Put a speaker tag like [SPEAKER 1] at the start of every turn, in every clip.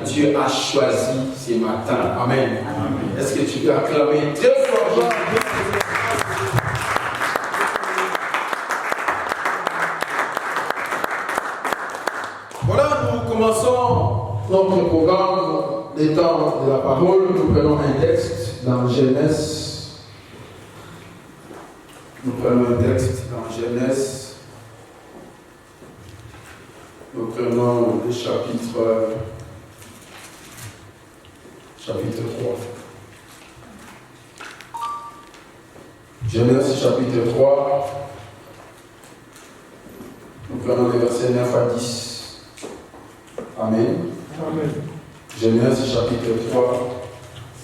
[SPEAKER 1] Dieu a choisi ce matin. Amen. Amen. Est-ce que tu peux acclamer très fort? Voilà, nous commençons notre programme des temps de la parole. Nous prenons un texte dans Genèse. Nous prenons un texte dans Genèse. Nous prenons le chapitre 3. Genèse chapitre 3. Nous prenons les versets 9 à 10. Amen. Amen. Genèse chapitre 3,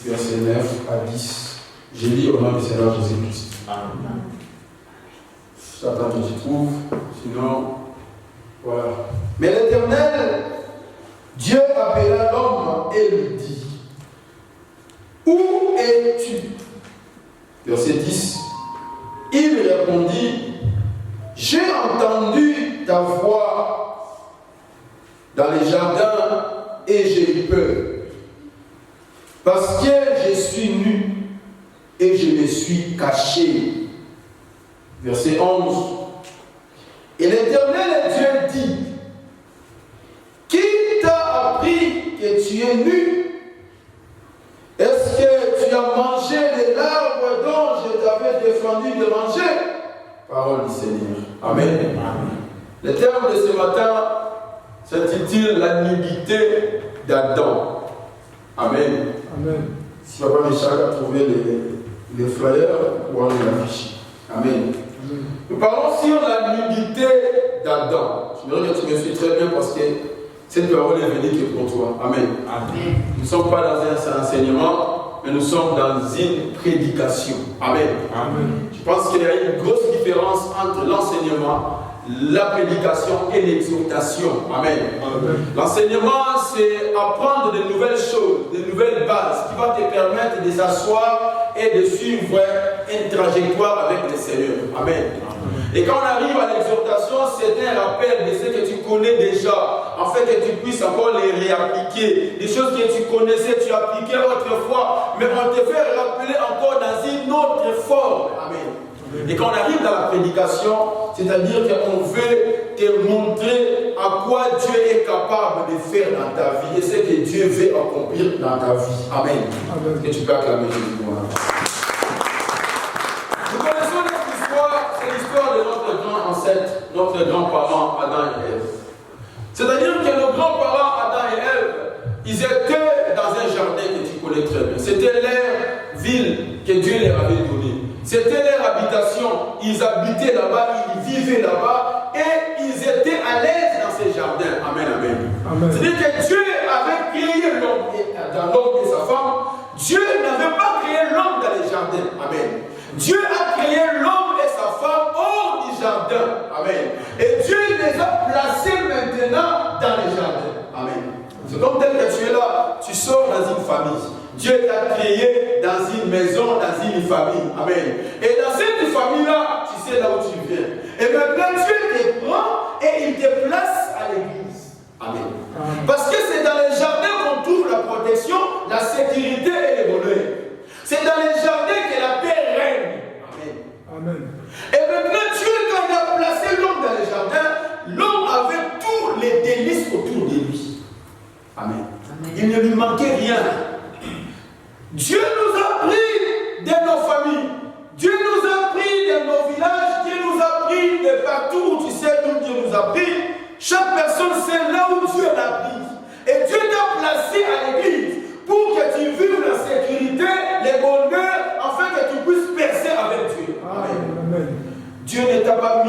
[SPEAKER 1] versets 9 à 10. Je lis au nom du Seigneur Jésus-Christ. Amen. J'attends que tu trouves, sinon, voilà. Mais l'Éternel, Dieu appela l'homme et lui dit: où es-tu? Verset 10. Il répondit: j'ai entendu ta voix dans les jardins et j'ai eu peur, parce que je suis nu et je me suis caché. Verset 11. Et l'Éternel Dieu dit: qui t'a appris que tu es nu? Est-ce que tu as mangé de l'arbre dont je t'avais défendu de manger? Parole du Seigneur. Amen. Amen. Le terme de ce matin s'intitule la nudité d'Adam. Amen. Amen. Si Papa Michel a trouvé les flyers, pour aller l'afficher. Amen. Amen. Nous parlons sur la nudité d'Adam. Je voudrais que tu me suis très bien parce que cette parole est venue que pour toi. Amen. Amen. Nous ne sommes pas dans un enseignement, mais nous sommes dans une prédication. Amen. Amen. Je pense qu'il y a une grosse différence entre l'enseignement, la prédication et l'exhortation. Amen. Amen. L'enseignement, c'est apprendre de nouvelles choses, de nouvelles bases qui vont te permettre de s'asseoir et de suivre une trajectoire avec le Seigneur. Amen. Amen. Et quand on arrive à l'exhortation, c'est un rappel de ce que tu connais déjà en fait que tu puisses encore les réappliquer. Des choses que tu connaissais, tu appliquais autrefois, mais on te fait rappeler encore dans une autre forme. Amen. Et quand on arrive dans la prédication, c'est-à-dire qu'on veut te montrer à quoi Dieu est capable de faire dans ta vie et ce que Dieu veut accomplir dans ta vie. Amen. Amen. Et tu peux acclamer Jésus. Nous connaissons notre histoire, c'est l'histoire de notre grand ancêtre, notre grand-parent Adam et Ève. C'est-à-dire que nos grands-parents Adam et Ève, ils étaient dans un jardin que tu connais très bien. C'était leur ville que Dieu leur avait donnée. C'était leur habitation. Ils habitaient là-bas, ils vivaient là-bas et ils étaient à l'aise dans ces jardins. Amen, amen. C'est-à-dire que Dieu avait créé l'homme et sa femme. Dieu n'avait pas créé l'homme dans les jardins. Amen. Dieu a créé l'homme et sa femme hors du jardin. Amen. Et Dieu les a placés maintenant dans les jardins. Amen. C'est comme tel que tu es là, tu sors dans une famille. Dieu t'a créé dans une maison, dans une famille. Amen. Et dans cette famille-là, tu sais là où tu viens. Et maintenant, Dieu te prend et il te place à l'église. Amen. Parce que c'est dans les jardins qu'on trouve la protection, la sécurité et le bonheur. C'est dans les jardins que la paix règne. Amen. Amen. Et maintenant, Dieu, quand il a placé l'homme dans les jardins, l'homme avait tous les délices autour de lui. Amen. Amen. Il ne lui manquait rien. Dieu nous a pris de nos familles. Dieu nous a pris de nos villages. Dieu nous a pris de partout où tu sais d'où Dieu nous a pris. Chaque personne sait là où Dieu l'a pris. Et Dieu t'a placé à l'église pour que tu vives la sécurité, les bonheurs, afin que tu puisses percer avec Dieu. Amen. Amen. Dieu ne t'a pas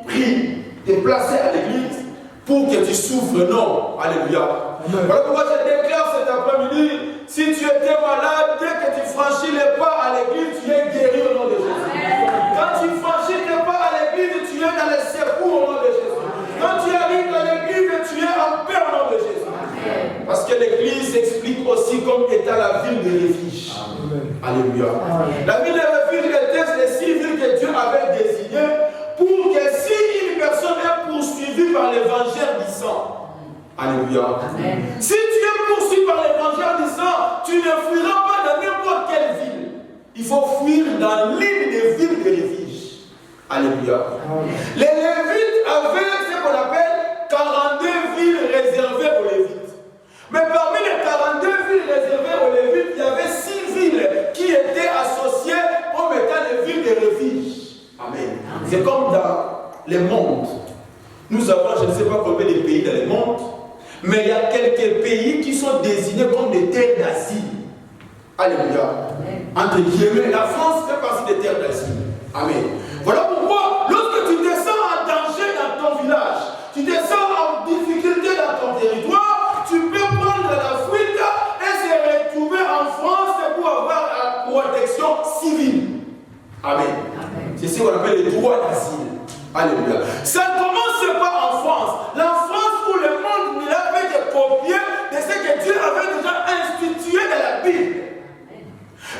[SPEAKER 1] pris, te placer à l'église pour que tu souffres. Non. Alléluia. Amen. Voilà pourquoi je déclare cet après-midi, si tu étais malade, dès que tu franchis les pas à l'église, tu es guéri au nom de Jésus. Amen. Quand tu franchis les pas à l'église, tu es dans les secours au nom de Jésus. Amen. Quand tu arrives dans l'église, tu es en paix au nom de Jésus. Amen. Parce que l'église s'explique aussi comme étant la ville de refuge. Amen. Alléluia. Amen. La ville de refuge était les 6 villes que Dieu avait désignées pour que si une personne est poursuivie par l'évangile du sang, alléluia. Amen. Si tu es poursuivi par l'évangile du sang, tu ne fuiras pas dans n'importe quelle ville. Il faut fuir dans l'une des villes de refuge. Alléluia. Amen. Les Lévites avaient ce qu'on appelle 42 villes réservées aux Lévites. Mais parmi les 42 villes réservées aux Lévites, il y avait 6 villes qui étaient associées comme étant les villes de refuge. Amen. Amen. C'est comme dans le monde. Nous avons, je ne sais pas combien de pays dans le monde, mais il y a quelques pays qui sont désignés comme des terres d'asile. Alléluia. Entre guillemets, la France fait partie des terres d'asile. Amen. Voilà pourquoi, lorsque tu te sens en danger dans ton village, tu te sens en difficulté dans ton territoire, tu peux prendre la fuite et se retrouver en France pour avoir la protection civile. Amen. Amen. C'est ce qu'on appelle le droit d'asile. Alléluia. Ça ne commence pas en France. La France où le monde il avait des copies de ce que Dieu avait déjà institué dans la Bible.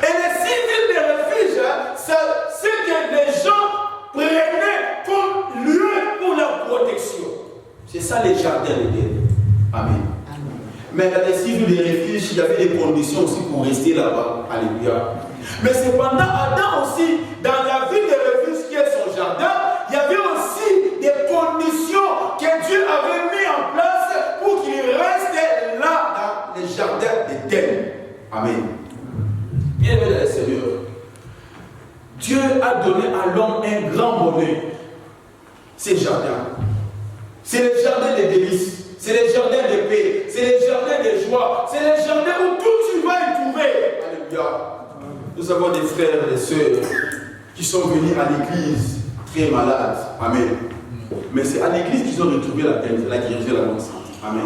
[SPEAKER 1] Et les 6 villes de refuge, c'est ce que les gens prenaient comme lieu pour la protection. C'est ça les jardins de Dieu. Amen. Amen. Mais dans les 6 villes de refuge, il y avait des conditions aussi pour rester là-bas. Alléluia. Mais cependant, Adam aussi, dans la ville de refuge qui est son jardin, il y avait aussi des conditions que Dieu avait mis en place pour qu'il reste là dans les jardins d'Éden. Amen. Bien-aimé dans le Seigneur, Dieu a donné à l'homme un grand bonheur. Ces jardins. C'est les jardins des délices. C'est les jardins de paix. C'est les jardins de joie. C'est les jardins où tout tu vas y trouver. Alléluia. Nous avons des frères et des sœurs qui sont venus à l'église très malades. Amen. Mais c'est à l'église qu'ils ont retrouvé la guérison de la bonne santé. Amen.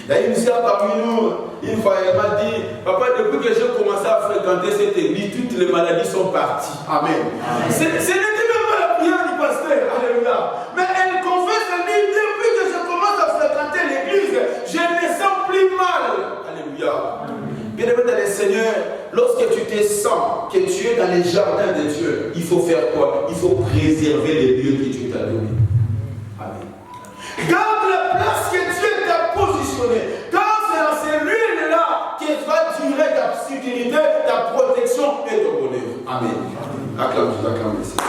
[SPEAKER 1] Il y a une sœur parmi nous, une fois elle m'a dit, papa, depuis que j'ai commencé à fréquenter cette église, toutes les maladies sont parties. Amen. Ce n'était même pas la prière du pasteur. Alléluia. Mais elle confesse, elle dit, depuis que je commence à fréquenter l'église, je me sens plus mal. Alléluia. Bien-aimé dans le Seigneur, lorsque tu te sens que tu es dans les jardins de Dieu, il faut faire quoi? Il faut préserver les lieux que Dieu t'a donnés. Amen. Garde la place que Dieu t'a posée conditionné. Car c'est dans ces lieux-là qu'il va durer ta sécurité, ta protection et ton bonheur. Amen. Acclame Dieu, acclame le Seigneur.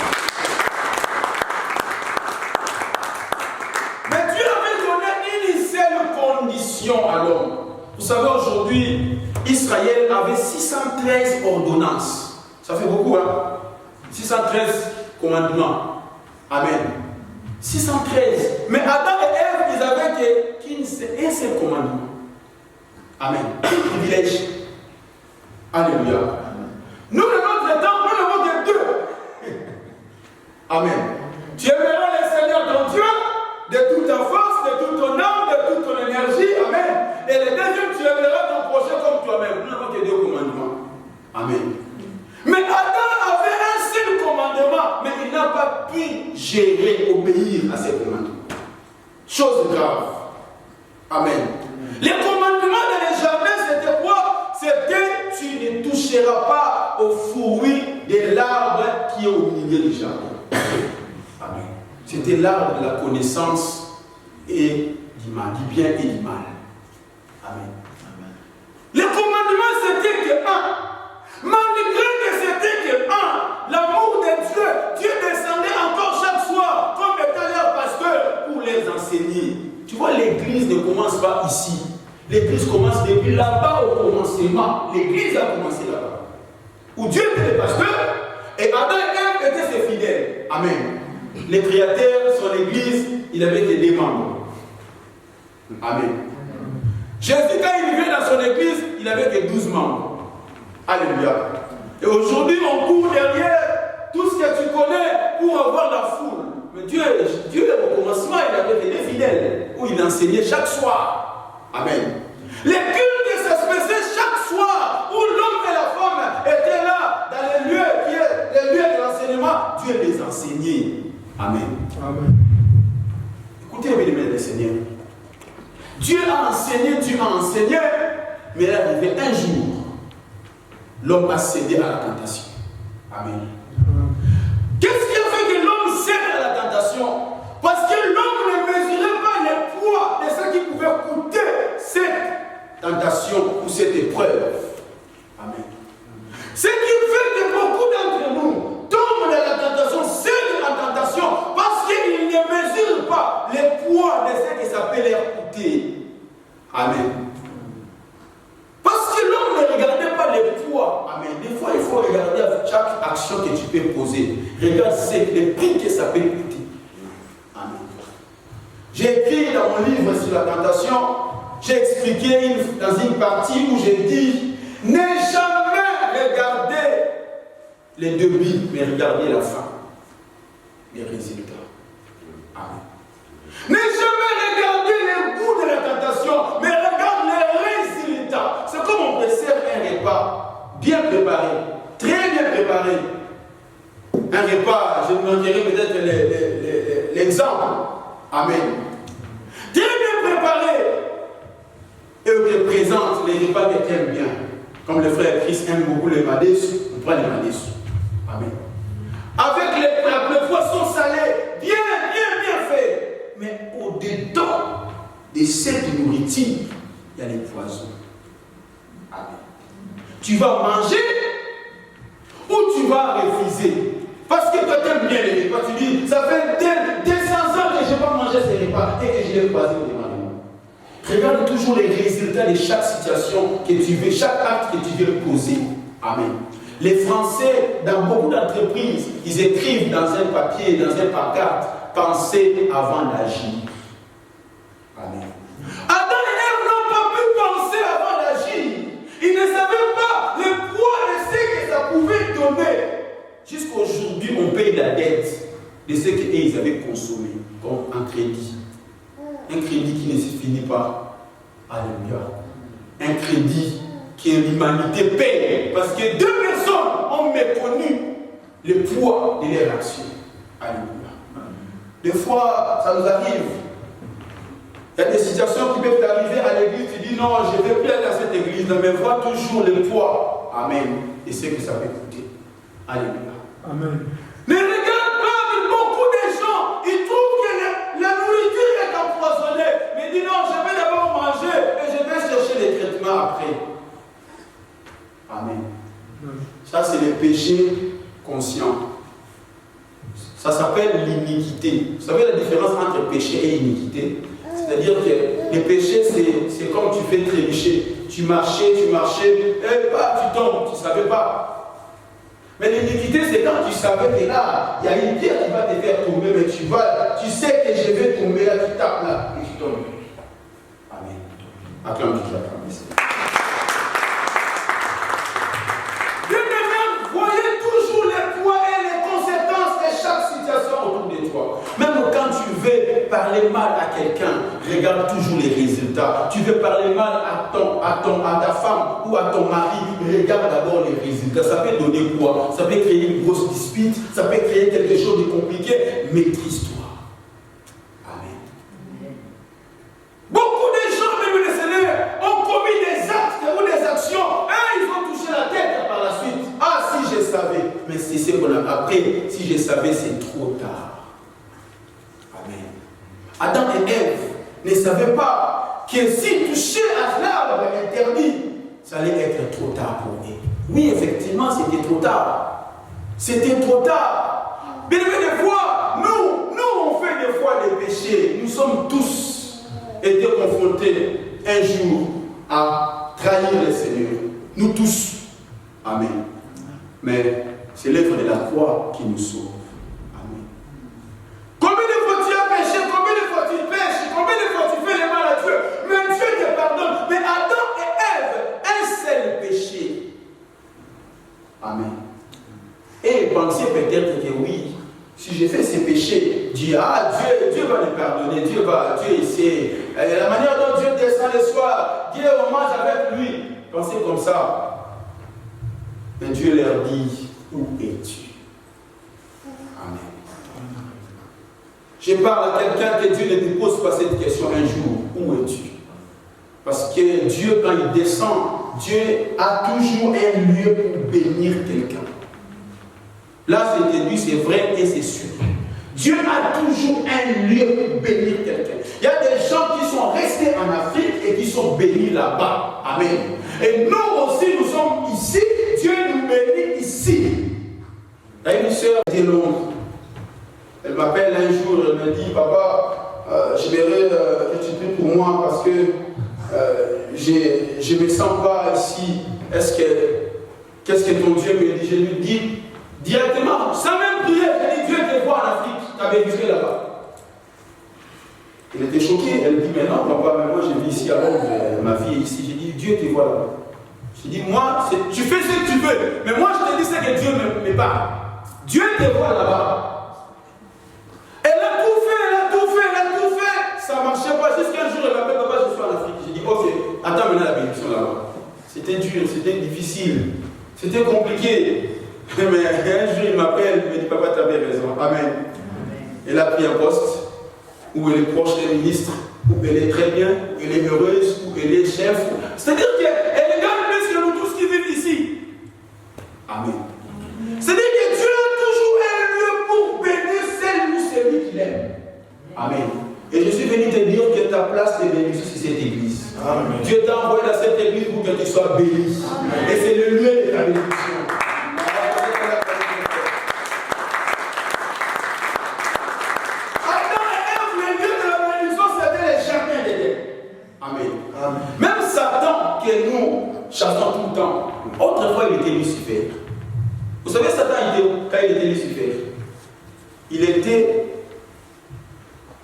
[SPEAKER 1] Mais Dieu avait donné une seule condition à l'homme. Vous savez, aujourd'hui, Israël avait 613 ordonnances. Ça fait beaucoup, hein? 613 commandements. Amen. 613. Mais Adam et Ève, ils avaient qu'un seul commandement. Amen. Privilège. Alléluia. Nous, de notre temps, nous n'avons que 2. Amen. Tu aimeras le Seigneur ton Dieu de toute ta force, de toute ton âme, de toute ton énergie. Amen. Et le deuxième, tu aimeras ton prochain comme toi-même. Nous n'avons que 2 commandements. Amen. Mais Adam avait un seul commandement, mais il n'a pas pu gérer, obéir à ces commandements. Chose grave. Amen. Les commandements dans les jardins, c'était quoi? C'était tu ne toucheras pas aux fruits de l'arbre qui est au milieu du jardin. Amen. C'était l'arbre de la connaissance et du mal, du bien et du mal. Amen. Amen. Les commandements, c'était que malgré que c'était que l'amour de Dieu, Dieu descendait encore chaque soir comme étant leur pasteur pour les enseigner. Tu vois, l'église ne commence pas ici. L'église commence depuis là-bas au commencement. L'église a commencé là-bas. Où Dieu était le pasteur et Adam et Ève étaient ses fidèles. Amen. Le Créateur, son église, il avait que des membres. Amen. Jésus, quand il vivait dans son église, il avait que 12 membres. Alléluia. Et aujourd'hui, on court derrière tout ce que tu connais pour avoir la foule. Mais Dieu au commencement, il avait des fidèles où il enseignait chaque soir. Amen. Les cultes se faisaient chaque soir où l'homme et la femme étaient là dans les lieux qui est les lieux de l'enseignement. Dieu les enseignait. Amen. Amen. Écoutez, bien-aimés, les Seigneurs. Dieu a enseigné, mais il est arrivé un jour. L'homme a cédé à la tentation. Amen. Qu'est-ce qui a fait que l'homme cède à la tentation? Parce que l'homme ne mesurait pas le poids de ce qui pouvait coûter cette tentation ou cette épreuve. Amen. Ce qui fait que beaucoup d'entre nous tombent dans la tentation, cèdent à la tentation, parce qu'ils ne mesurent pas le poids de ce que ça peut leur coûter. Amen. Parce que l'homme ne regardait pas les poids. Amen. Des fois, il faut regarder chaque action que tu peux poser. Regarde les prix que ça peut coûter. Amen. J'ai écrit dans mon livre sur la tentation, j'ai expliqué dans une partie où j'ai dit ne jamais regarder les débits, mais regardez la fin, les résultats. Amen. Ne jamais regarder les goûts de la tentation, mais regarde les résultats. C'est comme on préserve un repas bien préparé, très bien préparé. Un repas, je vous donnerai peut-être l'exemple. Amen. Très bien préparé. Et on te présente les repas que tu aimes bien. Comme le frère Christ aime beaucoup les madesses, on prend les madesses. Amen. Avec le poisson salé, bien fait. Mais au-dedans de cette nourriture, il y a les poisons. Amen. Tu vas manger ou tu vas refuser? Parce que toi, tu aimes bien les repas. Tu dis, ça fait 200 ans que je n'ai pas mangé ces repas et que je l'ai croisé au démarrage. Regarde toujours les résultats de chaque situation que tu veux, chaque acte que tu veux poser. Amen. Les Français, dans beaucoup d'entreprises, ils écrivent dans un papier, dans un pancarte, pensez avant d'agir. Amen. Adam et Ève n'ont pas pu penser avant d'agir. Ils ne savaient pas le poids de ce que ça pouvait donner. Jusqu'aujourd'hui, on paye la dette de ce qu'ils avaient consommé comme un crédit. Un crédit qui ne se finit pas. Alléluia. Un crédit que l'humanité paye. Parce que 2 personnes ont méconnu le poids de leur action. Alléluia. Des fois, ça nous arrive. Il y a des situations qui peuvent arriver à l'église. Tu dis non, je ne vais plus aller à cette église, mais vois toujours le poids. Amen. Et ce que ça peut coûter. Alléluia. Amen. Ne regarde pas, mais beaucoup de gens, ils trouvent que la nourriture est empoisonnée. Mais dis non, je vais d'abord manger Ça, c'est le péché conscient. Ça s'appelle l'iniquité. Vous savez la différence entre péché et iniquité? C'est-à-dire que le péché, c'est comme tu fais trébucher. Tu marchais, et tu tombes, tu ne savais pas. Mais l'iniquité, c'est quand tu savais que là, il y a une pierre qui va te faire tomber, mais tu sais que je vais tomber là, tu tapes là, et tu tombes. Amen. Acclame Dieu, acclame Dieu. Voyez toujours les poids et les conséquences de chaque situation autour de toi. Même quand tu veux parler mal à quelqu'un, regarde toujours les résultats. Tu veux parler mal à ta femme ou à ton mari, regarde d'abord les résultats. Ça peut donner quoi? Ça peut créer une grosse dispute, ça peut créer quelque chose de compliqué. Maîtrise-toi. Amen. Beaucoup de gens, même le Seigneur, ont commis des actes ou des actions. Ils ont touché la tête par la suite. Ah, si je savais. Mais c'est ce qu'on a après. Si je savais, c'est trop tard. Amen. Adam et Ève ne savaient pas que s'ils touchaient à l'arbre interdit, ça allait être trop tard pour eux. Oui, effectivement, c'était trop tard. C'était trop tard. Mais des fois, nous, on fait des fois des péchés. Nous sommes tous été confrontés un jour à trahir le Seigneur. Nous tous. Amen. Mais c'est l'œuvre de la croix qui nous sauve. Amen. Combien de fois tu as péché, combien de fois tu pêches, combien de fois tu fais le mal à Dieu, mais Dieu te pardonne. Mais Adam et Ève, un seul péché. Amen. Et pensez peut-être que oui, si j'ai fait ces péchés, Dieu va me pardonner, Dieu sait. La manière dont Dieu descend le soir, Dieu on mange avec lui. Pensez comme ça. Mais Dieu leur dit, où es-tu? Amen. Je parle à quelqu'un que Dieu ne te pose pas cette question un jour, où es-tu? Parce que Dieu, quand il descend, Dieu a toujours un lieu pour bénir quelqu'un. Là, c'était lui, c'est vrai et c'est sûr. Dieu a toujours un lieu pour bénir quelqu'un. Il y a des gens qui sont restés en Afrique et qui sont bénis là-bas. Amen. Et nous aussi, nous sommes ici. Dieu nous bénit ici. Il y a une soeur de Londres. Elle m'appelle un jour, elle me dit, papa, j'aimerais que tu pries pour moi parce que je ne me sens pas ici. Qu'est-ce que ton Dieu me dit? Je lui dis directement, sans même prier, je dis, Dieu te voit en Afrique, tu as béni là-bas. Elle était choquée, elle dit, mais non, papa, mais moi je vis ici à Londres, ma fille est ici. J'ai dit, Dieu te voit là-bas. J'ai dit, moi, tu fais ce que tu veux, mais moi je te dis c'est que Dieu me parle. Dieu te voit là-bas. Elle a tout fait, ça ne marchait pas. Jusqu'un jour, elle m'appelle, papa, je suis en Afrique. J'ai dit, ok, attends maintenant la bénédiction là-bas. C'était dur, c'était difficile, c'était compliqué. Mais un jour, il m'appelle, il me dit, papa, tu avais raison. Amen. Elle a pris un poste où elle est proche des ministres, où elle est très bien, où elle est heureuse, où elle est chef. C'est-à-dire qu'elle gagne plus que nous tous qui vivent ici. Amen. C'est-à-dire que Dieu a toujours un lieu pour bénir celle ou celui qu'il aime. Amen. Et je suis venu te dire que ta place est bénie sur cette église. Amen. Dieu t'a envoyé dans cette église pour que tu sois béni. Amen. Et c'est le lieu de ta bénédiction. Même Satan, que nous chassons tout le temps, autrefois il était Lucifer. Vous savez, Satan, quand il était Lucifer, il était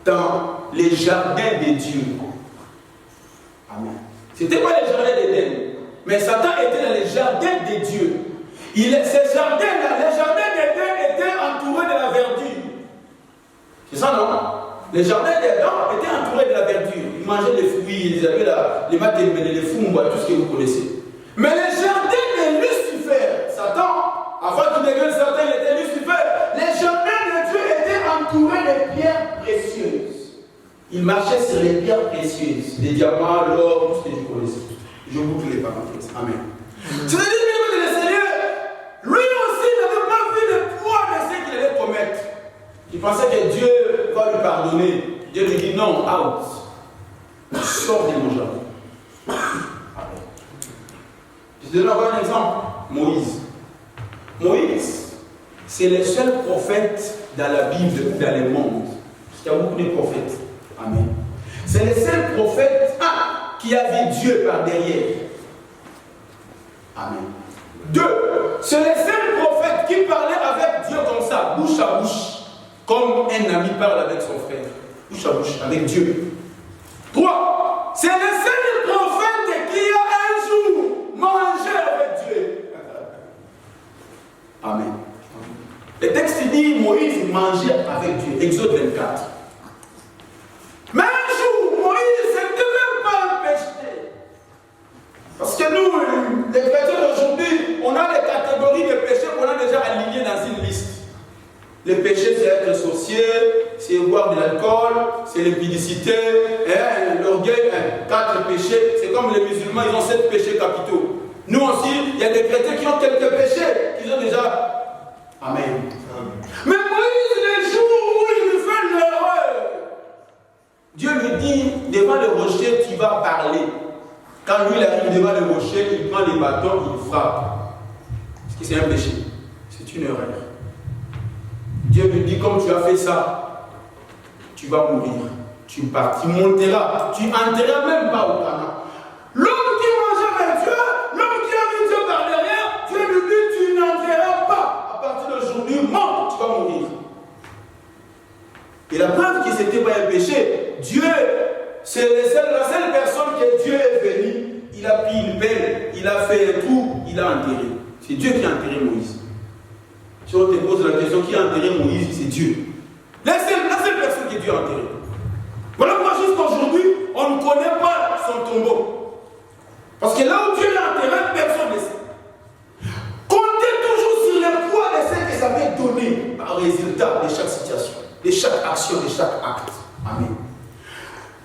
[SPEAKER 1] dans les jardins de Dieu. Amen. C'était pas les jardins d'Éden, mais Satan était dans les jardins de Dieu. Ces jardins-là, les jardins d'Éden étaient entourés de la verdure. C'est ça, non? Les jardins d'Adam étaient entourés de la verdure. Ils mangeaient les fruits, ils avaient les matins, les fumba, tout ce que vous connaissez. Mais les jardins de Lucifer, Satan, avant qu'il devienne Satan, il était Lucifer. Les jardins de Dieu étaient entourés de pierres précieuses. Il marchait sur les pierres précieuses, les diamants, l'or, tout ce que vous connaissez. Je boucle les parenthèses. Amen. Tu veux dire que le Seigneur, lui aussi n'avait pas vu le poids de ce qu'il allait commettre. Il pensait que Dieu va lui pardonner. Dieu lui dit non, out. Sors de mon jardin. Je te donne encore un exemple. Moïse. Moïse, c'est le seul prophète dans la Bible, dans le monde. Il y a beaucoup de prophètes. Amen. C'est le seul prophète qui a vu Dieu par derrière. Amen. 2. C'est le seul prophète qui parlait avec Dieu comme ça, bouche à bouche, comme un ami parle avec son frère. Bouche à bouche, avec Dieu. 3. C'est le seul prophète qui a un jour mangé avec Dieu. Amen. Le texte dit Moïse mangeait avec Dieu. Exode 24. Mais un jour, Moïse n'était même pas un péché. Parce que nous, les chrétiens d'aujourd'hui, on a les catégories de péchés qu'on a déjà alignées dans une liste. Les péchés, c'est être sorcier, c'est boire de l'alcool, c'est l'impudicité, l'orgueil, 4 péchés. C'est comme les musulmans, ils ont 7 péchés capitaux. Nous aussi, il y a des chrétiens qui ont quelques péchés, qu'ils ont déjà. Amen. Mais Moïse, le jour où il fait l'erreur, Dieu lui dit, devant le rocher, tu vas parler. Quand lui, il arrive devant le rocher, il prend les bâtons, il frappe. Parce que c'est un péché. C'est une erreur. Dieu lui dit, comme tu as fait ça, tu vas mourir. Tu monteras. Tu n'entreras même pas au Canaan. L'homme qui mange avec Dieu, l'homme qui a vu Dieu par derrière, Dieu lui dit, tu n'entreras pas. À partir d'aujourd'hui, monte, tu vas mourir. Et la preuve que ce n'était pas un péché, Dieu, c'est la seule personne que Dieu est venu, il a pris une pelle, il a fait tout, il a enterré. C'est Dieu qui a enterré Moïse. Si on te pose la question, qui a enterré Moïse, c'est Dieu. La seule personne que Dieu a enterré. Voilà pourquoi jusqu'aujourd'hui, on ne connaît pas son tombeau. Parce que là où Dieu l'a enterré, personne ne sait. Comptez toujours sur le poids de ce que ça va donner par résultat de chaque situation, de chaque action, de chaque acte. Amen.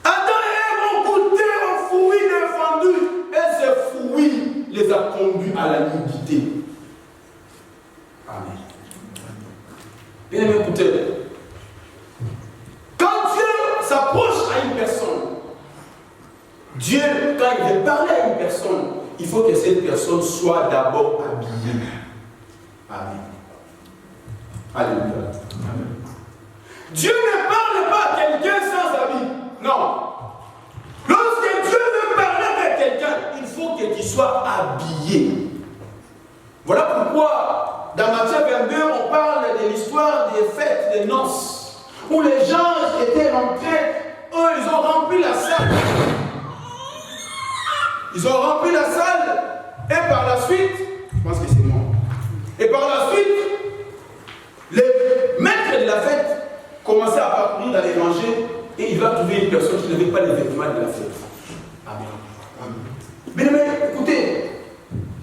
[SPEAKER 1] Adam et Ève ont goûté au fruit défendu et ce fruit les a conduits à la nudité. Amen. Bien aimé, écoutez. Quand Dieu s'approche à une personne, Dieu, quand il veut parler à une personne, il faut que cette personne soit d'abord habillée. Amen. Alléluia. Amen. Dieu ne parle pas à quelqu'un sans habit. Non. Lorsque Dieu veut parler à quelqu'un, il faut que tu sois habillé. Voilà pourquoi, dans Matthieu 22, on parle de l'histoire des fêtes, des noces, où les gens étaient rentrés, eux, ils ont rempli la salle. Ils ont rempli la salle, et par la suite, je pense que c'est moi, et par la suite, le maître de la fête commençait à parcourir, d'aller manger, et il va trouver une personne qui n'avait pas les vêtements de la fête. Amen. Mais écoutez,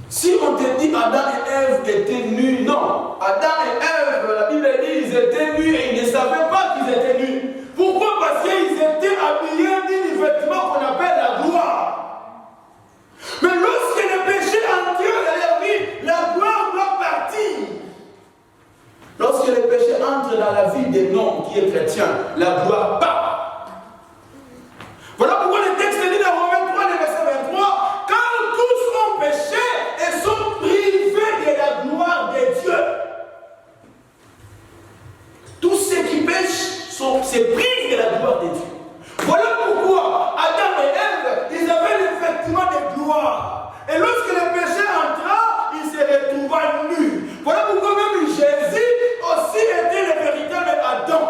[SPEAKER 1] si on te dit Adam et Ève étaient nus, non. Adam et Ève, la Bible dit ils étaient nus et ils ne savaient pas qu'ils étaient nus. Pourquoi? Parce qu'ils étaient habillés d'un vêtement qu'on appelle la gloire. Mais lorsque le péché entre dans leur vie, la gloire doit partir. Lorsque le péché entre dans la vie d'un homme qui est chrétien, la gloire part. Voilà pourquoi le texte dit dans Romains 3, le verset 23, car tous ont péché et sont privés de la gloire de Dieu. Tous ceux qui pêchent se privent de la gloire de Dieu. Voilà pourquoi Adam et Ève, ils avaient le vêtement de gloire. Et lorsque le péché entra, ils se retrouvaient nus. Voilà pourquoi même Jésus aussi était le véritable Adam.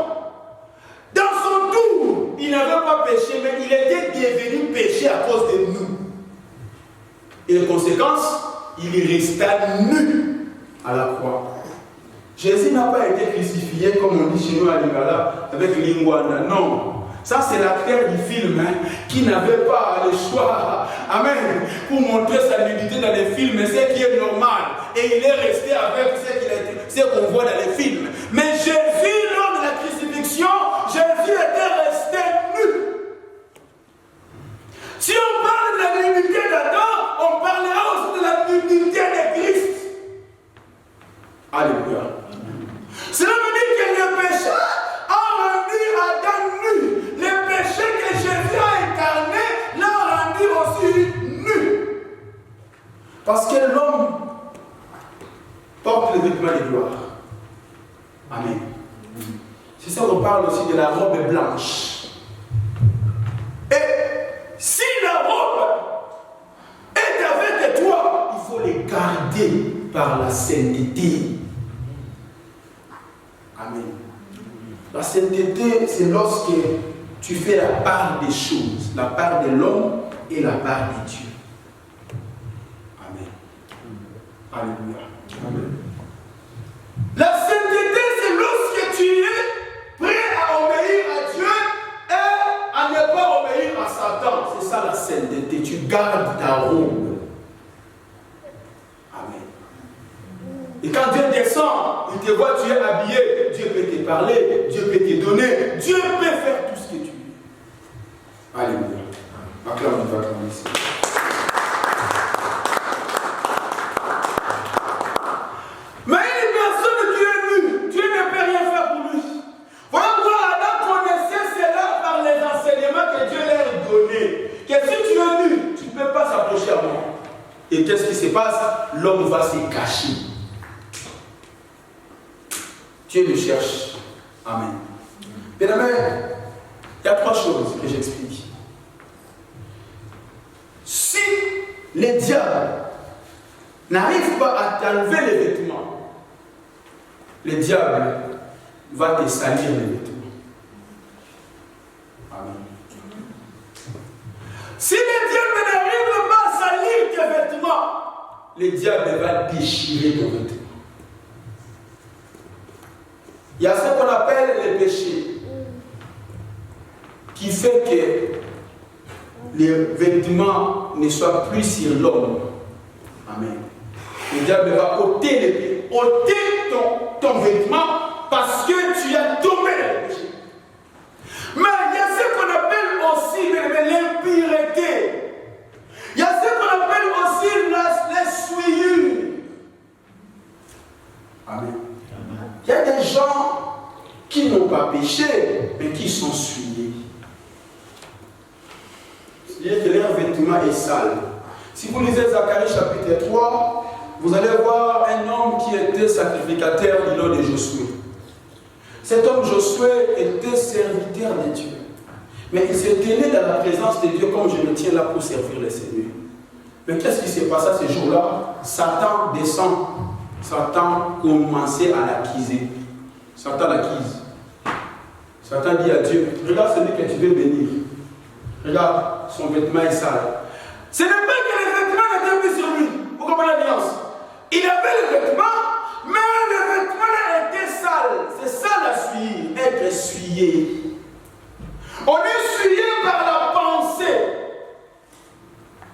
[SPEAKER 1] Dans son tour, il n'avait pas péché, mais il était devenu péché à cause de nous. Et les conséquences, il resta nu à la croix. Jésus n'a pas été crucifié, comme on dit chez nous à Lingala, avec l'Ingwana. Non. Ça, c'est l'acteur du film qui n'avait pas le choix. Amen. Pour montrer sa nudité dans les films, c'est ce qui est normal. Et il est resté avec ce qu'on voit dans les films. Mais Jésus, lors de la crucifixion, Jésus était resté nu. Si on parle de la nudité d'Adam, on parlera aussi de la nudité de Christ. Alléluia. Cela veut dire que le péché a rendu Adam nu. Le péché que Jésus a incarné l'a rendu aussi nu. Parce que l'homme, porte le vêtement de gloire. Amen. C'est ça qu'on parle aussi de la robe blanche. Et si la robe est avec toi, il faut les garder par la sainteté. Amen. La sainteté, c'est lorsque tu fais la part des choses, la part de l'homme et la part de Dieu. Amen. Alléluia. Amen. La sainteté, c'est lorsque tu es prêt à obéir à Dieu et à ne pas obéir à Satan. C'est ça la sainteté. Tu gardes ta robe. Amen. Et quand Dieu descend, il te voit, tu es habillé, Dieu peut te parler, Dieu peut te donner, Dieu peut faire tout ce que tu veux. Alléluia. Acclame, tu vas commencer. Mais une personne qui est nue, Dieu ne peut rien faire pour lui. Voilà pourquoi Adam connaissait cela par les enseignements que Dieu leur a donnés. Que si tu es nu, tu ne peux pas s'approcher à moi. Et qu'est-ce qui se passe? L'homme va se cacher. Dieu le cherche. Amen. Bien aimé, il y a 3 choses que j'explique. Si le diable n'arrive pas à t'enlever les vêtements, le diable va te salir les vêtements. Amen. Si le diable n'arrive pas à salir tes vêtements, le diable va déchirer tes vêtements. Il y a ce qu'on appelle le péché qui fait que les vêtements ne soient plus sur l'homme. Amen. Le diable va ôter ton vêtement parce que tu as tombé dans le péché. Mais il y a ce qu'on appelle aussi l'impureté. Il y a ce qu'on appelle aussi les souillures. Amen. Il y a des gens qui n'ont pas péché, mais qui sont souillés. C'est-à-dire que leur vêtement est sale. Si vous lisez Zacharie chapitre 3, vous allez voir un homme qui était sacrificateur du nom de Josué. Cet homme Josué était serviteur de Dieu. Mais il se tenait dans la présence de Dieu comme je me tiens là pour servir le Seigneur. Mais qu'est-ce qui s'est passé ce jour-là? Satan descend. Satan commençait à l'accuser. Satan l'accuse. Satan dit à Dieu, regarde celui que tu veux bénir. Regarde, son vêtement est sale. Ce n'est pas que les vêtements n'étaient plus sur lui. Vous comprenez la nuance? Il avait le vêtement, mais le vêtement était sale. C'est ça la souillure, être essuyé. On est essuyé par la pensée.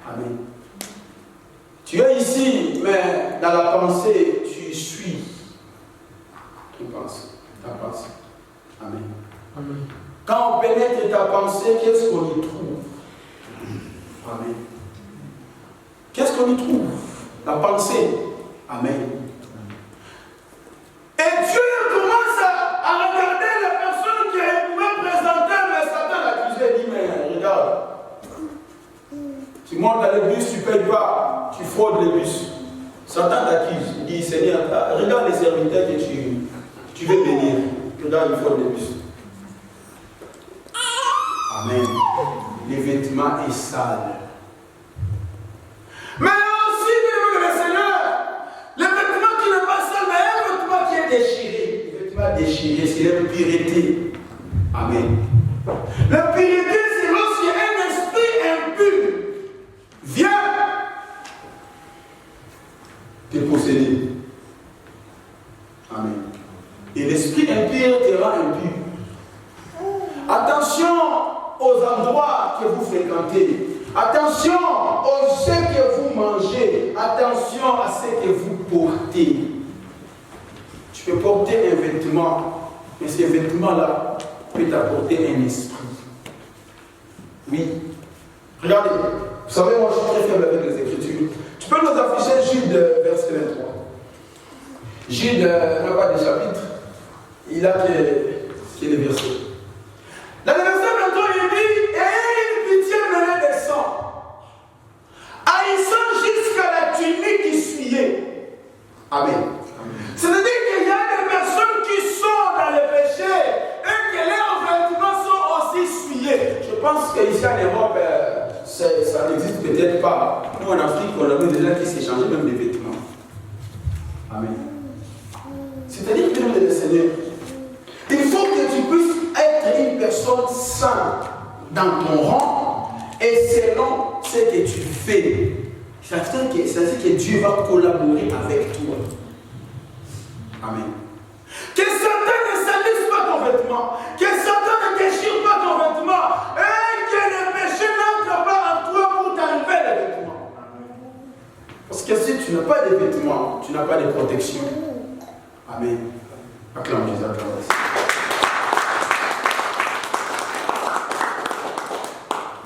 [SPEAKER 1] Amen. Tu es ici, mais dans la pensée, tu suis. Tu penses, ta pensée. Amen. Amen. Quand on pénètre ta pensée, qu'est-ce qu'on y trouve? Amen. Qu'est-ce qu'on y trouve? La pensée. Amen. Et Dieu commence à regarder la personne qui pouvait présenter, mais Satan l'accusait, il dit, mais regarde, tu montes dans le bus, tu ne payes pas, tu fraudes le bus. Satan t'accuse, il dit, Seigneur, regarde les serviteurs que tu veux bénir, regarde, il fraude le bus. Amen. Les vêtements est sale. Mais aussi, le Seigneur, le vêtement qui n'est pas sale, mais un vêtement qui est déchiré. Le vêtement déchiré, c'est l'impureté. Amen. L'impureté, c'est lorsqu'il y a un esprit impur vient te posséder. Amen. Et l'esprit impur te rend impur. Attention aux endroits que vous fréquentez. Attention aux ce que vous mangez. Attention à ce que vous portez. Tu peux porter un vêtement, mais ce vêtement-là peut t'apporter un esprit. Oui. Regardez. Vous savez, moi je suis très faible avec les Écritures. Tu peux nous afficher Jude verset 23. Jude n'a pas de chapitre. Il a que les versets. Dans le verset 23, il dit, ayez une pitié mêlée des sangs, haïssant jusqu'à la tunique essuyée. Amen. pense qu'ici en Europe, ça n'existe peut-être pas. Nous en Afrique, on a vu des gens qui s'échangeaient même des vêtements. Amen. C'est-à-dire que le Seigneur, il faut que tu puisses être une personne sainte dans ton rang et selon ce que tu fais. C'est-à-dire que Dieu va collaborer avec toi. Amen. Que Satan ne salisse pas ton vêtement, que Satan ne déchire pas ton vêtement, et que le péché n'entre pas en toi pour t'enlever les vêtements. Parce que si tu n'as pas de vêtements, tu n'as pas de protection. Amen. Acclame Jésus, acclame Jésus.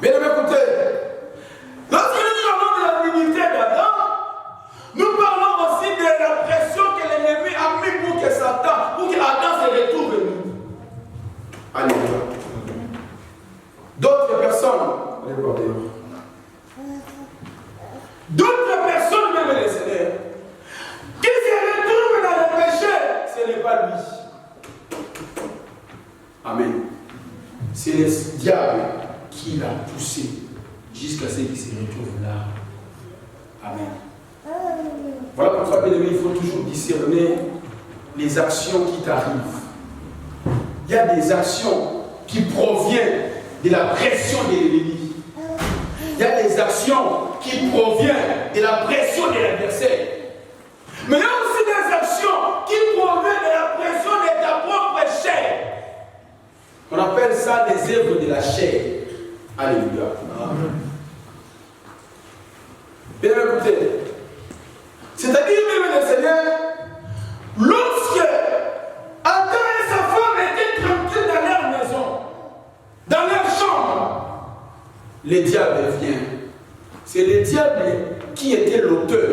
[SPEAKER 1] Bien aimé, écoutez, lorsque nous parlons de la dignité d'Adam, nous parlons aussi de la pression que l'ennemi a mis pour que Satan, pour que Adam se retrouve nous. Alléluia. D'autres personnes, même les Seigneurs, qui se retrouvent dans le péché, ce n'est pas lui. Amen. C'est le diable qui l'a poussé jusqu'à ce qu'il se retrouve là. Amen. Voilà pourquoi, bien aimé, il faut toujours discerner les actions qui t'arrivent. Il y a des actions qui proviennent de la pression de l'ennemi. Il y a des actions qui proviennent de la pression de l'adversaire. Mais il y a aussi des actions qui proviennent de la pression de ta propre chair. On appelle ça les œuvres de la chair. Alléluia. Amen. Bien écoutez, c'est-à-dire, même le Seigneur, lorsque Adam et sa femme étaient tranquilles dans leur maison, dans leur chambre, le diable vient. C'est le diable qui était l'auteur,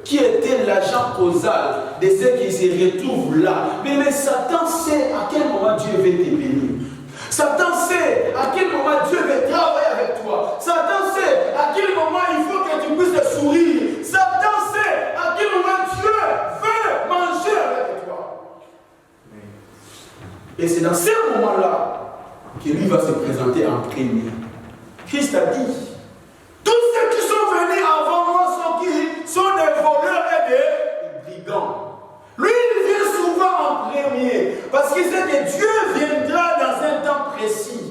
[SPEAKER 1] qui était l'agent causal de ceux qui se retrouvent là. Mais Satan sait à quel moment Dieu veut te bénir. Satan sait à quel moment Dieu veut travailler avec toi. Satan sait à quel moment il faut que tu puisses sourire. Satan sait à quel moment Dieu veut manger avec toi. Et c'est dans ces moments-là que lui va se présenter en premier. Christ a dit, tous ceux qui sont venus avant moi sont qui? Sont des voleurs et des brigands. Lui, il vient souvent en premier, parce qu'il sait que Dieu viendra dans un temps précis.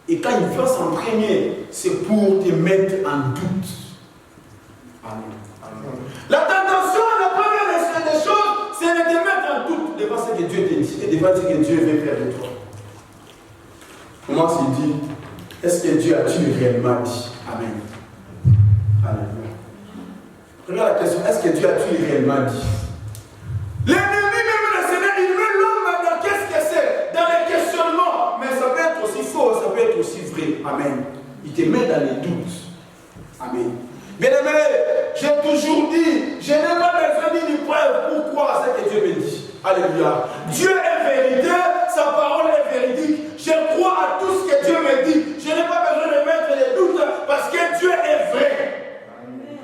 [SPEAKER 1] Et quand il passe en premier, c'est pour te mettre en doute. Amen. Amen. La tentation, la première des choses, c'est de te mettre en doute devant ce que Dieu te dit et devant ce que Dieu veut faire de toi. Comment s'il dit? Est-ce que Dieu a-t-il réellement dit? Amen. Alléluia. Regarde la question, est-ce que Dieu a-t-il réellement dit? L'ennemi, même le Seigneur, il met l'homme dans qu'est-ce que c'est? Dans les questionnements. Mais ça peut être aussi faux, ça peut être aussi vrai. Amen. Il te met dans les doutes. Amen. Bien-aimé, j'ai toujours dit, je n'ai pas besoin ni preuve. Pourquoi c'est que Dieu me dit? Alléluia. Dieu est vérité, sa parole est véridique. Je crois à tout ce que Dieu me dit. Je n'ai pas besoin de mettre les doutes parce que Dieu est vrai. Amen.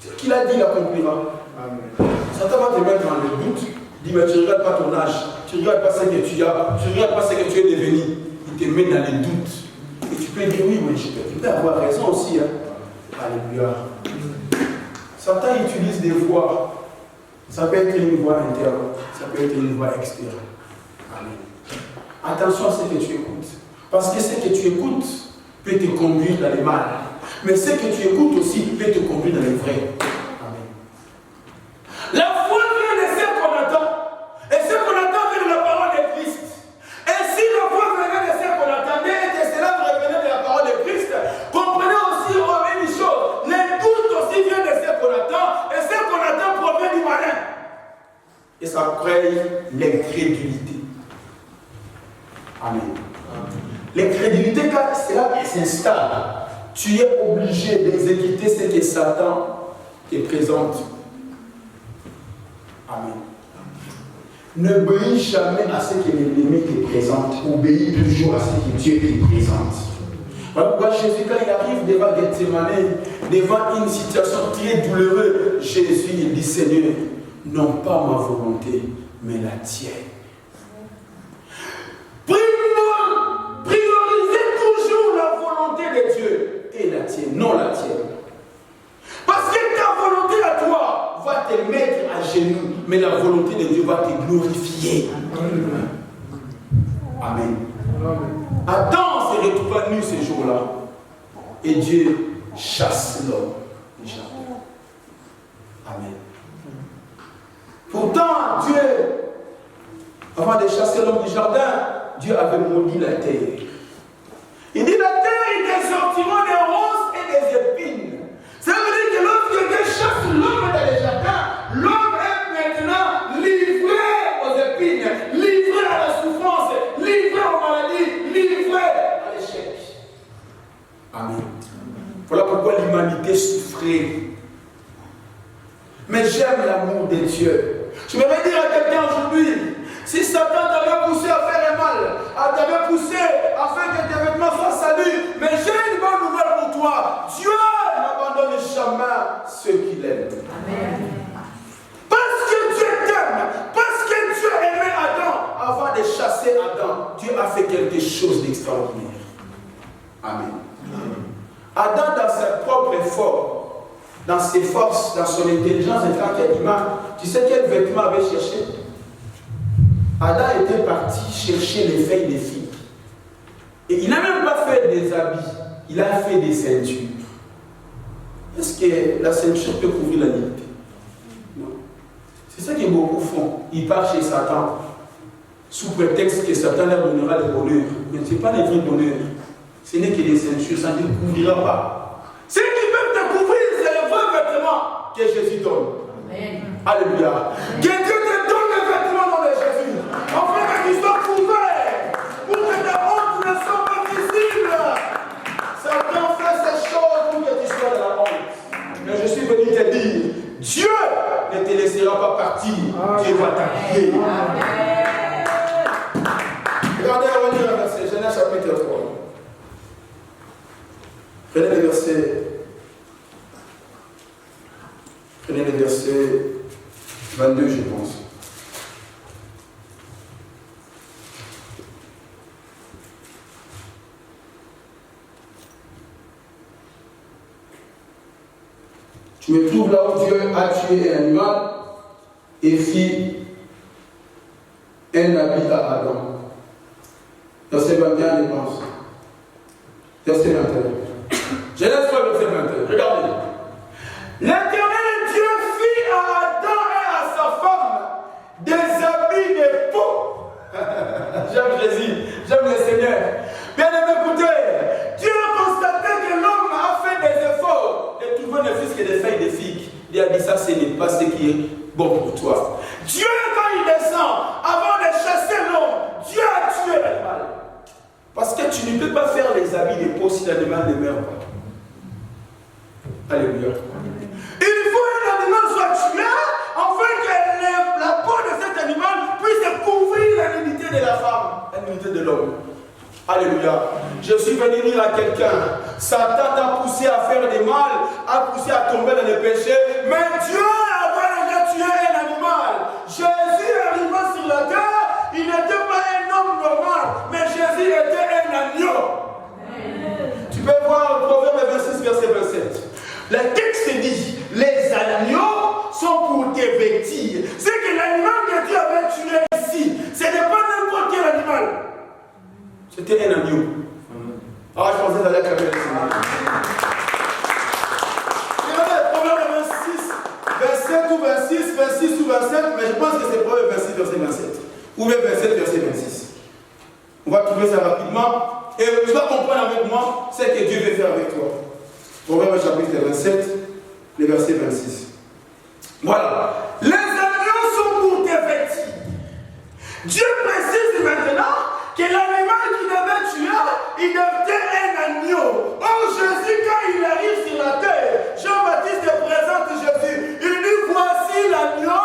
[SPEAKER 1] Ce qu'il a dit, il accomplira. Amen. Satan va te mettre dans le doute. Dis, mais tu ne regardes pas ton âge, tu ne regardes pas ce que tu as, tu ne regardes pas ce que tu es devenu. Il te met dans les doutes. Et tu peux dire, oui, mais tu peux avoir raison aussi. Hein. Alléluia. Satan utilise des voix. Ça peut être une voix interne, ça peut être une voix externe. Amen. Attention à ce que tu écoutes. Parce que ce que tu écoutes peut te conduire dans le mal. Mais ce que tu écoutes aussi peut te conduire dans le vrai. La foi vient de ce qu'on attend. Et ce qu'on attend vient de la parole de Christ. Et si la foi venait de ce qu'on attendait et que cela revenait de la parole de Christ, comprenez aussi une chose. Les doutes aussi viennent de ce qu'on attend. Et ce qu'on attend provient du malin. Et ça crée l'incrédulité. Amen. L'incrédulité, quand c'est là qu'elle s'installe, tu es obligé d'exécuter ce que Satan te présente. Amen. N'obéis jamais à ce que l'ennemi te présente. Obéis toujours à ce que Dieu te présente. Voilà pourquoi Jésus, quand il arrive devant Gethsémane, devant une situation très douloureuse, Jésus il dit, Seigneur, non pas ma volonté, mais la tienne. Priorisez toujours la volonté va te glorifier. Amen. Adam se retrouva nu ce jour-là. Et Dieu chasse l'homme du jardin. Amen. Pourtant, Dieu, avant de chasser l'homme du jardin, Dieu avait maudit la terre. Il dit la terre est des sortiments des roses et des épines. Ça veut dire que lorsque Dieu chasse l'homme dans les jardins, l'homme est maintenant livré aux épines, livré à la souffrance, livré aux maladies, livré à l'échec. Amen. Voilà pourquoi l'humanité souffrait. Mais j'aime l'amour de Dieu. Je voudrais dire à quelqu'un aujourd'hui, si Satan t'avait poussé à faire le mal, t'avait poussé à faire que tes vêtements soient salis, mais j'ai une bonne nouvelle pour toi. Dieu n'abandonne jamais ceux qu'il aime. Amen. Parce que Dieu t'aime, parce que Dieu aimait Adam, avant de chasser Adam, Dieu a fait quelque chose d'extraordinaire. Amen. Adam, dans sa propre effort, dans ses forces, dans son intelligence intellectuelle, tu sais quel vêtement avait cherché? Adam était parti chercher les feuilles des figues. Et il n'a même pas fait des habits, il a fait des ceintures. Est-ce que la ceinture peut couvrir la nudité? Non. C'est ça que beaucoup font. Ils partent chez Satan, sous prétexte que Satan leur donnera le bonheur. Mais ce n'est pas le vrai bonheur. Ce n'est que des ceintures, ça ne te couvrira pas. Ce qui peut te couvrir, c'est le vrai vêtement que Jésus donne. Amen. Alléluia. Que Dieu te donne le vêtement dans le Jésus. Afin que tu sois couvert. Pour que ta honte ne soit pas visible. Satan fait ces choses pour que tu sois dans la honte. Mais je suis venu te dire, Dieu ne te laissera pas partir. Dieu va t'habiller. Regardez, on va lire un verset. Genèse chapitre 3. Prenez le verset. Prenez le verset 22, je pense. Tu me trouves là où Dieu a tué un animal et fit un habit à Adam. Verset 21, je pense. Verset 21. Genèse 3, verset 21. Regardez. L'Éternel Dieu fit à Adam et à sa femme des habits de peau. J'aime Jésus, j'aime le Seigneur. Bien aimé, écoutez, Dieu a constaté que l'homme a fait des efforts de trouver ne fût-ce que des feuilles de figues. Il a dit ça, ce n'est pas ce qui est bon pour toi. Dieu, quand il descend, avant de chasser l'homme, Dieu a tué l'animal. Parce que tu ne peux pas faire les habits de peau si l'animal ne meurt pas. Alléluia. Il faut que l'animal soit tué afin que la peau de cet animal puisse couvrir la nudité de la femme, la nudité de l'homme. Alléluia. Je suis venu dire à quelqu'un, Satan t'a poussé à faire des mal, a poussé à tomber dans les péchés, mais Dieu avait déjà tué un animal. Jésus arriva sur la terre, il n'était pas un homme normal, mais Jésus était un agneau. Tu peux voir le Proverbe 26, verset 27. Le texte dit, les agneaux sont pour te vêtir. C'est que l'animal que Dieu avait tué ici, ce n'est pas n'importe quel animal. C'était un agneau. Ah, je pensais d'aller cacher le Seigneur. Regardez, Proverbe 26, 27 ou 26, 26 ou 27, mais je pense que c'est Proverbe 26, verset 27. Ou bien 27, verset 26. On va trouver ça rapidement. Et tu vas comprendre avec moi ce que Dieu veut faire avec toi. Proverbe chapitre 27, le verset 26. Voilà. Les agneaux sont pour te vêtir. Dieu précise maintenant que l'animal qu'il devait tuer, il était un agneau. Or Jésus, quand il arrive sur la terre, Jean-Baptiste présente Jésus. Il dit, voici l'agneau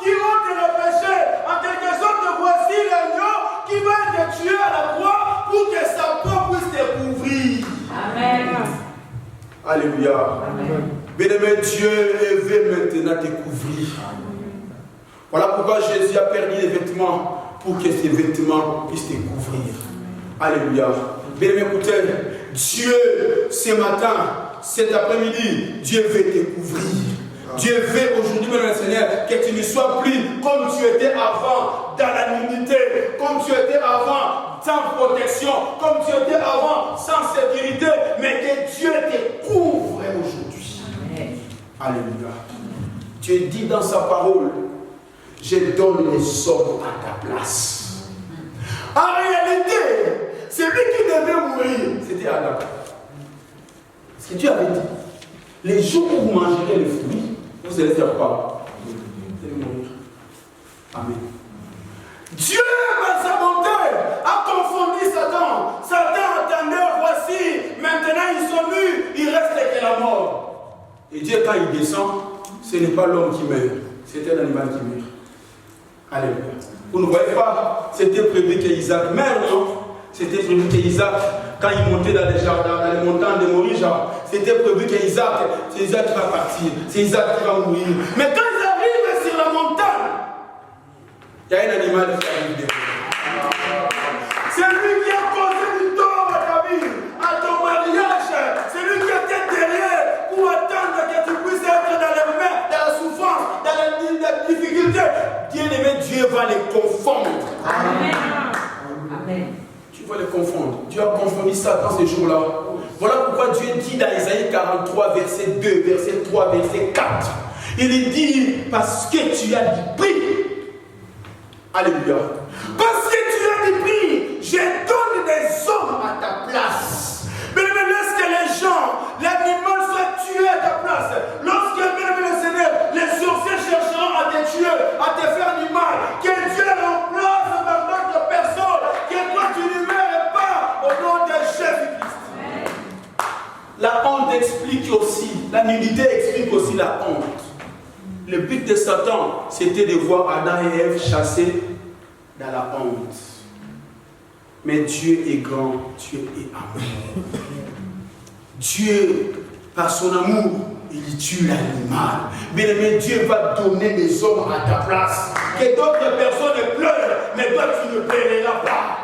[SPEAKER 1] qui ôte le péché. En quelque sorte, voici l'agneau qui va te tuer à la croix pour que sa peau puisse te couvrir. Amen. Alléluia. Bien-aimé, Dieu veut maintenant te couvrir. Voilà pourquoi Jésus a perdu les vêtements, pour que ces vêtements puissent te couvrir. Alléluia. Bien-aimé, écoutez, Dieu, ce matin, cet après-midi, Dieu veut te couvrir. Dieu veut aujourd'hui, mon Seigneur, que tu ne sois plus comme tu étais avant, dans la nudité, comme tu étais avant, sans protection, comme tu étais avant, sans sécurité, mais que Dieu te couvre aujourd'hui. Alléluia. Dieu dit dans sa parole, je donne les hommes à ta place. En réalité, celui qui devait mourir, c'était Adam. Parce que Dieu avait dit, les jours où vous mangerez les fruits, vous allez faire quoi? Vous allez mourir. Amen. Dieu, par sa bonté, a confondu Satan. Satan attendait, voici, maintenant ils sont nus, il reste que la mort. Et Dieu, quand il descend, ce n'est pas l'homme qui meurt, c'est un animal qui meurt. Alléluia. Vous ne voyez pas, c'était prévu qu'Isaac meure, non? C'était prévu qu'Isaac, quand il montait dans les jardins, dans les montagnes de Moria, c'était prévu qu'Isaac, c'est Isaac qui va partir, c'est Isaac qui va mourir. Mais quand ils arrivent sur la montagne, il y a un animal qui arrive derrière. C'est lui qui a causé du tort à ta vie, à ton mariage. C'est lui qui était derrière pour attendre que tu puisses être dans les mains, dans la souffrance, dans la difficulté. Bien-aimé, Dieu va les confondre. Amen. Amen. Tu vas les confondre. Dieu a confondu Satan ces jours-là. Voilà pourquoi Dieu dit dans Isaïe 43, verset 2, verset 3, verset 4. Il dit, parce que tu as du prix. Alléluia. Parce que tu as du prix, je donne des hommes à ta place. Mais laisse que les gens, l'animal soit tué à ta place. Lorsque, le Seigneur, les sorciers chercheront à te tuer, à te faire du mal, que Dieu remplace par d'autres personnes, que toi tu ne meurs pas au nom de Jésus-Christ. La honte explique aussi, la nudité explique aussi la honte. Le but de Satan, c'était de voir Adam et Ève chassés dans la honte. Mais Dieu est grand, Dieu est amour. Dieu, par son amour, il tue l'animal. Mais Dieu va donner des hommes à ta place. Que d'autres personnes pleurent, mais toi tu ne pleureras pas.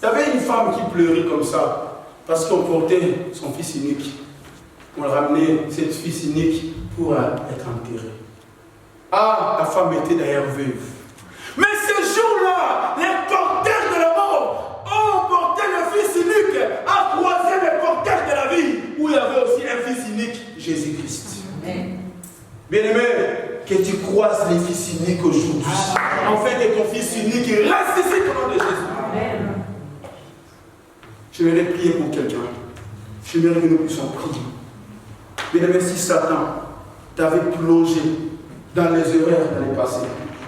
[SPEAKER 1] Il y avait une femme qui pleurait comme ça, parce qu'on portait son fils unique. On ramenait cette fils unique pour être enterré. Ah, la femme était d'ailleurs veuve. Mais ce jour-là, les porteurs de la mort ont porté le fils unique à croiser les porteurs de la vie, où il y avait aussi un fils unique, Jésus-Christ. Bien-aimé, que tu croises les fils uniques aujourd'hui. Enfin, que ton fils unique reste ici au nom de Jésus. Je vais prier pour quelqu'un. Je vais que nous puissions prier. Bien-aimé, si Satan t'avait plongé dans les erreurs dans le passé,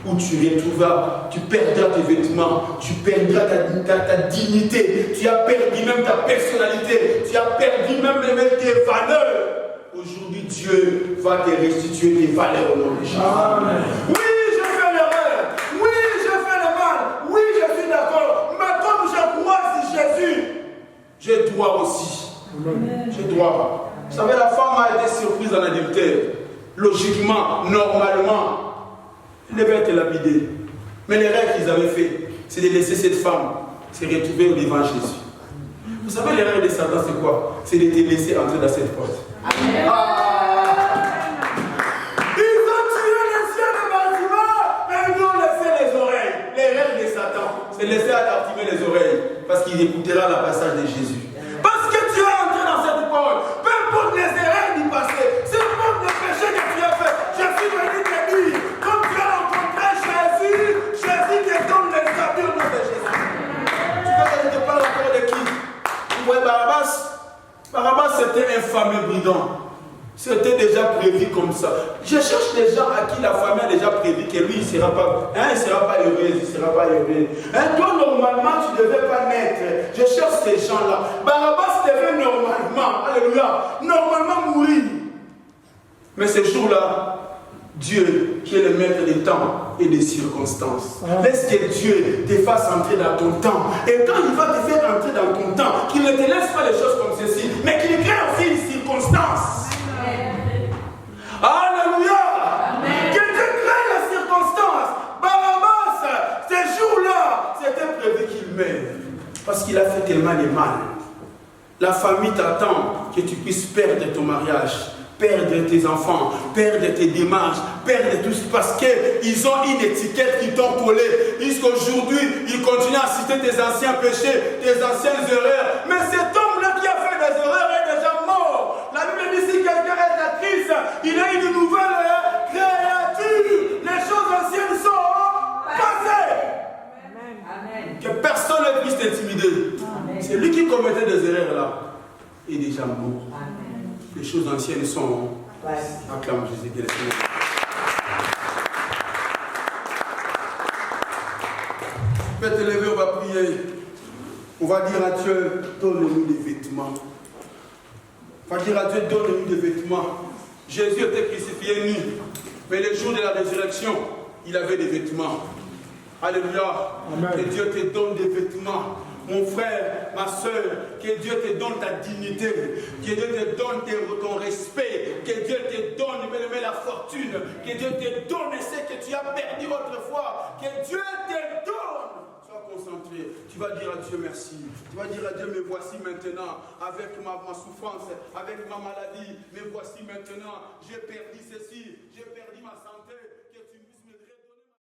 [SPEAKER 1] où tu retrouveras, tu perdras tes vêtements, tu perdras ta dignité, tu as perdu même ta personnalité, tu as perdu même tes valeurs. Aujourd'hui, Dieu va te restituer tes valeurs au nom de Jésus. Oui, je fais l'erreur, oui, je fais le mal, oui, je suis d'accord, mais comme je croise Jésus, je dois aussi. Je dois. Vous savez, la femme a été surprise en adultère. Logiquement, normalement, il devait être lapidé. Mais l'erreur qu'ils avaient fait, c'est de laisser cette femme se retrouver devant Jésus. Vous savez, l'erreur de Satan, c'est quoi? C'est de te laisser entrer dans cette porte. Amen. Ils ont tué les cieux de bâtiment, mais ils ont laissé les oreilles. L'erreur de Satan, c'est de laisser activer les oreilles, parce qu'il écoutera le passage de Jésus. Parce que tu es entré dans cette porte, peu importe les erreurs du passé, peu importe les péchés que tu as fait, je suis venu te dire, comme tu as rencontré Jésus, Jésus te donne les captures de Jésus. Tu veux que je te parle encore de qui? Vous voyez Barabbas? Barabbas c'était un fameux brigand. C'était déjà prévu comme ça. Je cherche des gens à qui la famille a déjà prévu que lui, il ne sera pas, il sera pas heureux, il ne sera pas heureux. Toi, normalement, tu ne devais pas naître. Je cherche ces gens-là. Barabbas devait normalement, alléluia, normalement mourir. Mais ce jour-là, Dieu, qui est le maître des temps et des circonstances, laisse que Dieu te fasse entrer dans ton temps. Et quand il va te faire entrer dans ton temps, qu'il ne te laisse pas les choses comme ceci, mais qu'il crée aussi une circonstance. Alléluia. Que Dieu crée la circonstance. Barabbas, ces jours-là, c'était prévu qu'il meure. Parce qu'il a fait tellement de mal. La famille t'attend que tu puisses perdre ton mariage.
[SPEAKER 2] perdre tes enfants, perdre tes démarches, perdre tout ce parce qu'ils ont une étiquette qui t'ont collé. Jusqu'aujourd'hui, ils continuent à citer tes anciens péchés, tes anciennes erreurs. Mais cet homme-là qui a fait des erreurs est déjà mort. La Bible dit si quelqu'un est à Christ, il a une nouvelle créature. Les choses anciennes sont passées. Amen. Que personne ne puisse t'intimider. C'est lui qui commettait des erreurs là. Il est déjà mort. Amen. Les choses anciennes sont. Acclame Jésus qui est le Seigneur. Je vais te lever, on va prier. On va dire à Dieu, donne-nous des vêtements. On va dire à Dieu, donne-nous des vêtements. Jésus était crucifié nu, mais le jour de la résurrection, il avait des vêtements. Alléluia. Amen. Que Dieu te donne des vêtements. Mon frère, ma soeur, que Dieu te donne ta dignité, que Dieu te donne ton respect, que Dieu te donne la fortune, que Dieu te donne ce que tu as perdu autrefois, que Dieu te donne. Sois concentré, tu vas dire à Dieu merci, tu vas dire à Dieu me voici maintenant, avec ma souffrance, avec ma maladie, me voici maintenant, j'ai perdu ceci, j'ai perdu ma santé, que tu